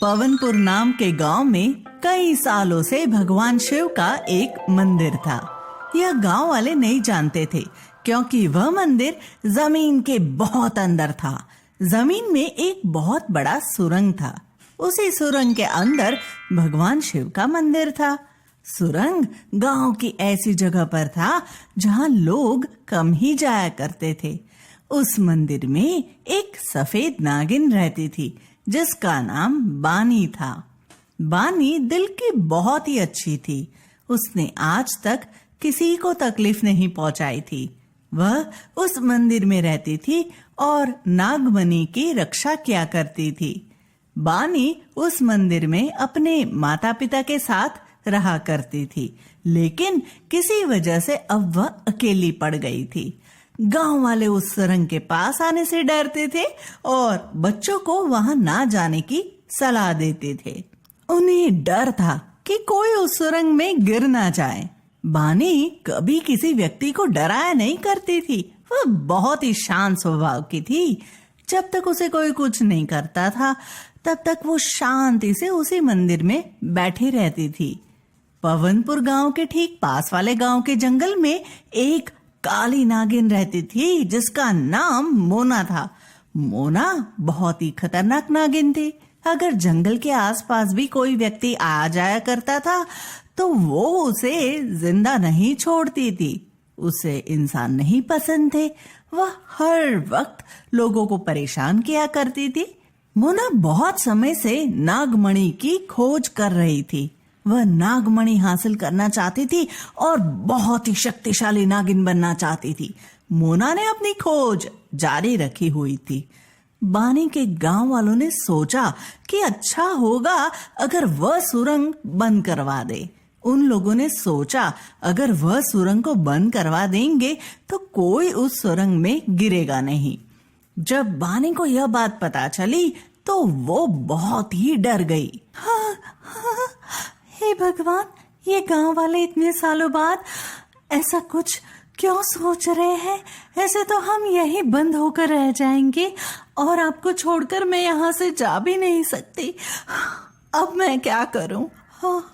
पवनपुर नाम के गांव में कई सालों से भगवान शिव का एक मंदिर था। यह गांव वाले नहीं जानते थे क्योंकि वह मंदिर जमीन के बहुत अंदर था। जमीन में एक बहुत बड़ा सुरंग था। उसी सुरंग के अंदर भगवान शिव का मंदिर था। सुरंग गांव की ऐसी जगह पर था जहां लोग कम ही जाया करते थे। उस मंदिर में एक सफेद नागिन रहती थी जिसका नाम बानी था। बानी दिल की बहुत ही अच्छी थी। उसने आज तक किसी को तकलीफ नहीं पहुंचाई थी। वह उस मंदिर में रहती थी और नागमणि की रक्षा किया करती थी। बानी उस मंदिर में अपने माता पिता के साथ रहा करती थी, लेकिन किसी वजह से अब वह अकेली पड़ गई थी। गांव वाले उस सुरंग के पास आने से डरते थे और बच्चों को वहां ना जाने की सलाह देते थे। उन्हें डर था कि कोई उस सुरंग में गिर ना जाए। बानी कभी किसी व्यक्ति को डराया नहीं करती थी। वह बहुत ही शांत स्वभाव की थी। जब तक उसे कोई कुछ नहीं करता था तब तक वो शांति से उसी मंदिर में बैठी रहती थी। पवनपुर गांव के ठीक पास वाले गांव के जंगल में एक काली नागिन रहती थी जिसका नाम मोना था। मोना बहुत ही खतरनाक नागिन थी। अगर जंगल के आसपास भी कोई व्यक्ति आ जाया करता था तो वो उसे जिंदा नहीं छोड़ती थी। उसे इंसान नहीं पसंद थे। वह हर वक्त लोगों को परेशान किया करती थी। मोना बहुत समय से नागमणि की खोज कर रही थी। वह नागमणि हासिल करना चाहती थी और बहुत ही शक्तिशाली नागिन बनना चाहती थी। मोना ने अपनी खोज जारी रखी हुई थी। बानी के गांव वालों ने सोचा कि अच्छा होगा अगर वह सुरंग बंद करवा दे। उन लोगों ने सोचा अगर वह सुरंग को बंद करवा देंगे तो कोई उस सुरंग में गिरेगा नहीं। जब बानी को यह बात पता चली तो वो बहुत ही डर गई। हाँ, हे भगवान, ये गांव वाले इतने सालों बाद ऐसा कुछ क्यों सोच रहे हैं? ऐसे तो हम यहीं बंद होकर रह जाएंगे और आपको छोड़कर मैं यहाँ से जा भी नहीं सकती। अब मैं क्या करूं? हाँ।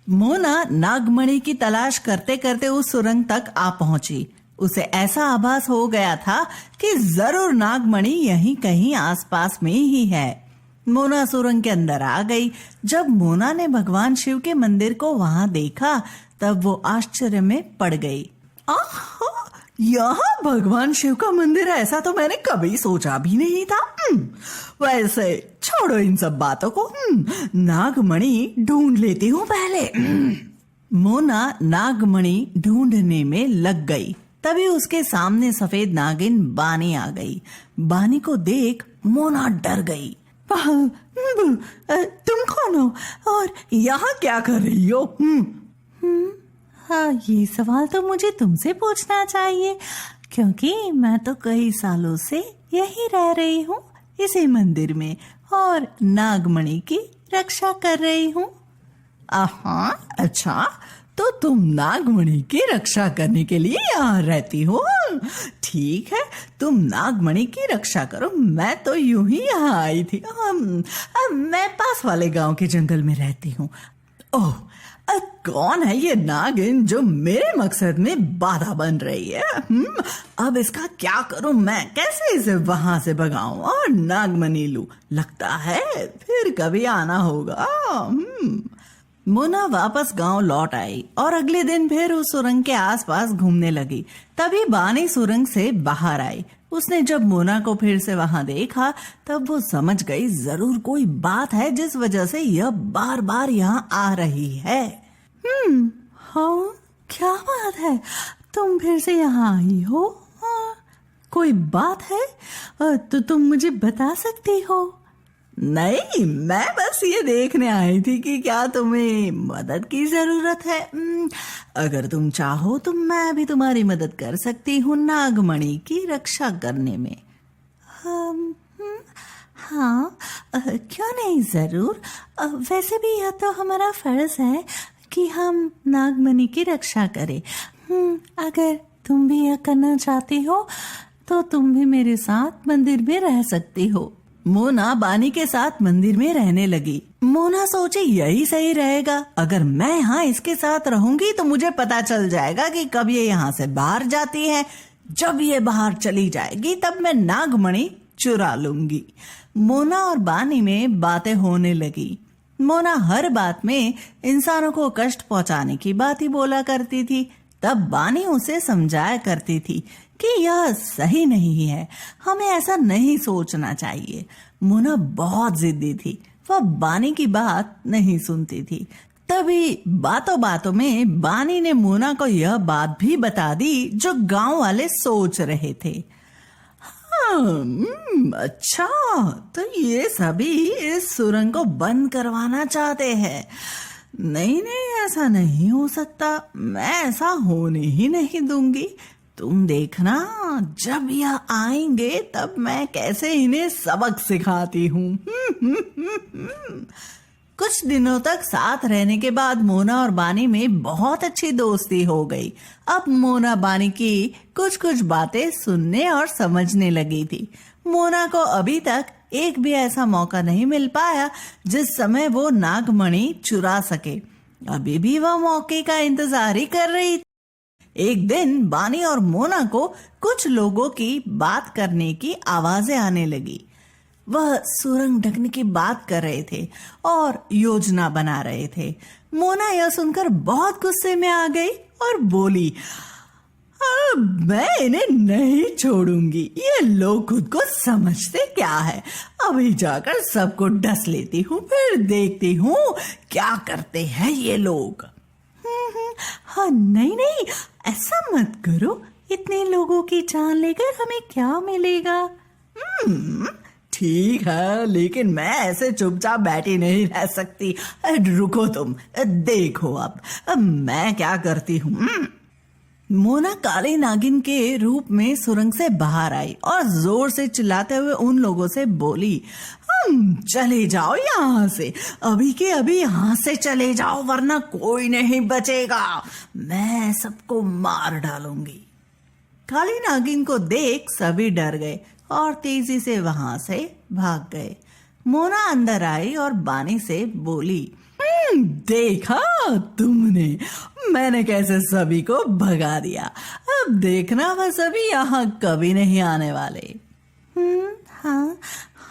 मोना नागमणि की तलाश करते करते उस सुरंग तक आ पहुंची। उसे ऐसा आभास हो गया था कि जरूर नागमणि यहीं कहीं आसपास में ही है। मोना सुरंग के अंदर आ गई। जब मोना ने भगवान शिव के मंदिर को वहां देखा तब वो आश्चर्य में पड़ गई। यहाँ भगवान शिव का मंदिर है, ऐसा तो मैंने कभी सोचा भी नहीं था। वैसे छोड़ो इन सब बातों को। नागमणि ढूंढ लेती हूँ पहले। मोना नागमणि ढूंढने में लग गई। तभी उसके सामने सफेद नागिन बानी आ गई। बानी को देख मोना डर गई। तुम कौन हो और यहाँ क्या कर रही हो? हाँ, ये सवाल तो मुझे तुमसे पूछना चाहिए क्योंकि मैं तो कई सालों से यही रह रही हूँ इसी मंदिर में और नागमणि की रक्षा कर रही हूँ। अच्छा, तो तुम नागमणि की रक्षा करने के लिए यहाँ रहती हो? ठीक है, तुम नागमणि की रक्षा करो। मैं तो यूं ही यहाँ आई थी। मैं पास वाले गांव के जंगल में रहती हूँ। ओह, कौन है ये नागिन जो मेरे मकसद में बाधा बन रही है? अब इसका क्या करूं मैं? कैसे इसे वहां से भगाऊं और नागमणि लूं? लगता है फिर कभी आना होगा। मोना वापस गांव लौट आई और अगले दिन फिर उस सुरंग के आसपास घूमने लगी। तभी बानी सुरंग से बाहर आई। उसने जब मोना को फिर से वहां देखा तब वो समझ गई जरूर कोई बात है जिस वजह से यह बार बार यहाँ आ रही है। हाँ, क्या बात है? तुम फिर से यहाँ आई हो? कोई बात है तो तुम मुझे बता सकती हो? नहीं, मैं बस ये देखने आई थी कि क्या तुम्हें मदद की जरूरत है। अगर तुम चाहो तो मैं भी तुम्हारी मदद कर सकती हूँ नागमणि की रक्षा करने में। हाँ, क्यों नहीं, जरूर। वैसे भी यह तो हमारा फर्ज है कि हम नागमणि की रक्षा करें। अगर तुम भी यह करना चाहती हो तो तुम भी मेरे साथ मंदिर में रह सकती हो। मोना बानी के साथ मंदिर में रहने लगी। मोना सोचे यही सही रहेगा, अगर मैं यहाँ इसके साथ रहूंगी तो मुझे पता चल जाएगा कि कब ये यहाँ से बाहर जाती है। जब ये बाहर चली जाएगी तब मैं नागमणि चुरा लूंगी। मोना और बानी में बातें होने लगी। मोना हर बात में इंसानों को कष्ट पहुंचाने की बात ही बोला करती थी। तब बानी उसे समझाया करती थी कि यह सही नहीं है, हमें ऐसा नहीं सोचना चाहिए। मोना बहुत जिद्दी थी, वह बानी की बात नहीं सुनती थी। तभी बातों बातों में बानी ने मोना को यह बात भी बता दी जो गांव वाले सोच रहे थे। अच्छा, तो ये सभी इस सुरंग को बंद करवाना चाहते हैं। नहीं नहीं, ऐसा नहीं हो सकता, मैं ऐसा होने ही नहीं दूंगी। तुम देखना, जब यह आएंगे तब मैं कैसे इन्हें सबक सिखाती हूँ। कुछ दिनों तक साथ रहने के बाद मोना और बानी में बहुत अच्छी दोस्ती हो गई। अब मोना बानी की कुछ कुछ बातें सुनने और समझने लगी थी। मोना को अभी तक एक भी ऐसा मौका नहीं मिल पाया जिस समय वो नागमणि चुरा सके। अभी भी वह मौके का इंतजार ही कर रही थी। एक दिन बानी और मोना को कुछ लोगों की बात करने की आवाजें आने लगी। वह सुरंग ढकने की बात कर रहे थे और योजना बना रहे थे। मोना यह सुनकर बहुत गुस्से में आ गई और बोली, मैं इन्हें नहीं छोड़ूंगी। ये लोग खुद को समझते क्या है। अभी जाकर सबको डस लेती हूँ, फिर देखती हूँ क्या करते हैं ये लोग। हाँ, नहीं नहीं, ऐसा मत करो। इतने लोगों की जान लेकर हमें क्या मिलेगा। ठीक है, लेकिन मैं ऐसे चुपचाप बैठी नहीं रह सकती। रुको तुम, देखो अब मैं क्या करती हूँ। मोना काली नागिन के रूप में सुरंग से बाहर आई और जोर से चिल्लाते हुए उन लोगों से बोली, चले जाओ यहाँ से, अभी के अभी यहाँ से चले जाओ, वरना कोई नहीं बचेगा। मैं सबको मार डालूंगी। काली नागिन को देख सभी डर गए और तेजी से वहां से भाग गए। मोना अंदर आई और बानी से बोली, देखा तुमने, मैंने कैसे सभी को भगा दिया। अब देखना वह सभी यहाँ कभी नहीं आने वाले। हाँ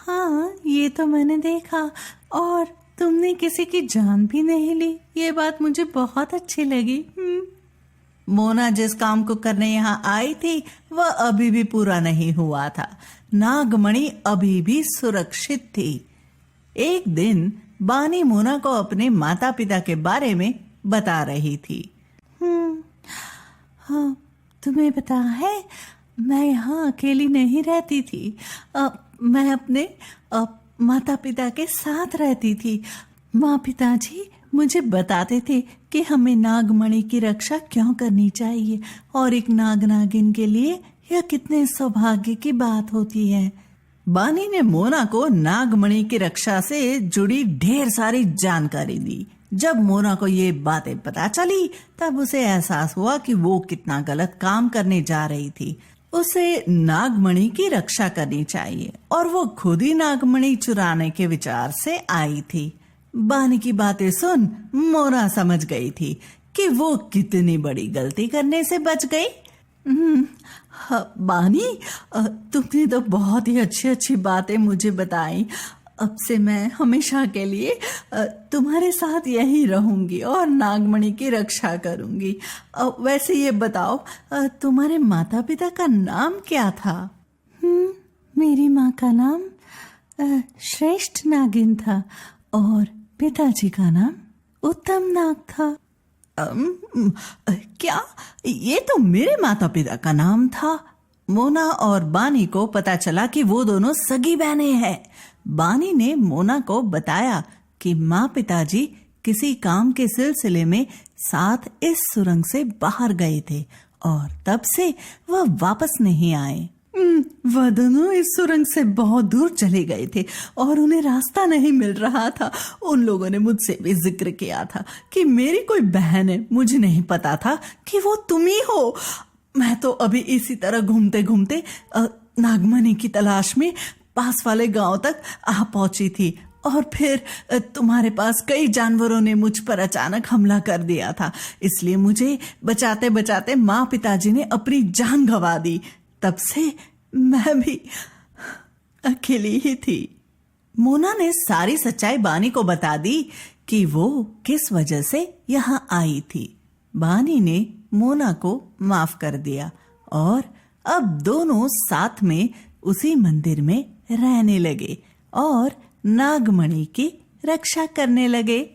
हाँ, ये तो मैंने देखा, और तुमने किसी की जान भी नहीं ली। ये बात मुझे बहुत अच्छी लगी। मोना जिस काम को करने यहाँ आई थी वह अभी भी पूरा नहीं हुआ था। नागमणि अभी भी सुरक्षित थी। एक दिन बानी मोना को अपने माता पिता के बारे में बता रही थी। हाँ, तुम्हें पता है, मैं यहाँ अकेली नहीं रहती थी। मैं अपने माता पिता के साथ रहती थी। माँ पिताजी मुझे बताते थे कि हमें नागमणि की रक्षा क्यों करनी चाहिए और एक नाग नागिन के लिए यह कितने सौभाग्य की बात होती है। बानी ने मोना को नागमणि की रक्षा से जुड़ी ढेर सारी जानकारी दी। जब मोना को ये बातें पता चली तब उसे एहसास हुआ कि वो कितना गलत काम करने जा रही थी। उसे नागमणि की रक्षा करनी चाहिए और वो खुद ही नागमणि चुराने के विचार से आई थी। बानी की बातें सुन मोना समझ गई थी कि वो कितनी बड़ी गलती करने से बच गई। बानी, तुमने तो बहुत ही अच्छी अच्छी बातें मुझे बताई। अब से मैं हमेशा के लिए तुम्हारे साथ यहीं रहूंगी और नागमणि की रक्षा करूंगी। वैसे ये बताओ, तुम्हारे माता पिता का नाम क्या था? मेरी माँ का नाम श्रेष्ठ नागिन था और पिताजी का नाम उत्तम नाग था। क्या? ये तो मेरे माता पिता का नाम था। मोना और बानी को पता चला कि वो दोनों सगी बहनें हैं। बानी ने मोना को बताया कि माँ पिताजी किसी काम के सिलसिले में साथ इस सुरंग से बाहर गए थे और तब से वह वापस नहीं आए। वह दोनों इस सुरंग से बहुत दूर चले गए थे और उन्हें रास्ता नहीं मिल रहा था। उन लोगों ने मुझसे भी जिक्र किया था कि मेरी कोई बहन है। मुझे नहीं पता था कि वो तुम ही हो। मैं तो अभी इसी तरह घूमते घूमते नागमणि की तलाश में पास वाले गांव तक आ पहुंची थी और फिर तुम्हारे पास कई जानवरों ने मुझ पर अचानक हमला कर दिया था, इसलिए मुझे बचाते बचाते माँ पिताजी ने अपनी जान गंवा दी। तब से मैं भी अकेली ही थी। मोना ने सारी सच्चाई बानी को बता दी कि वो किस वजह से यहाँ आई थी। बानी ने मोना को माफ कर दिया और अब दोनों साथ में उसी मंदिर में रहने लगे और नागमणि की रक्षा करने लगे।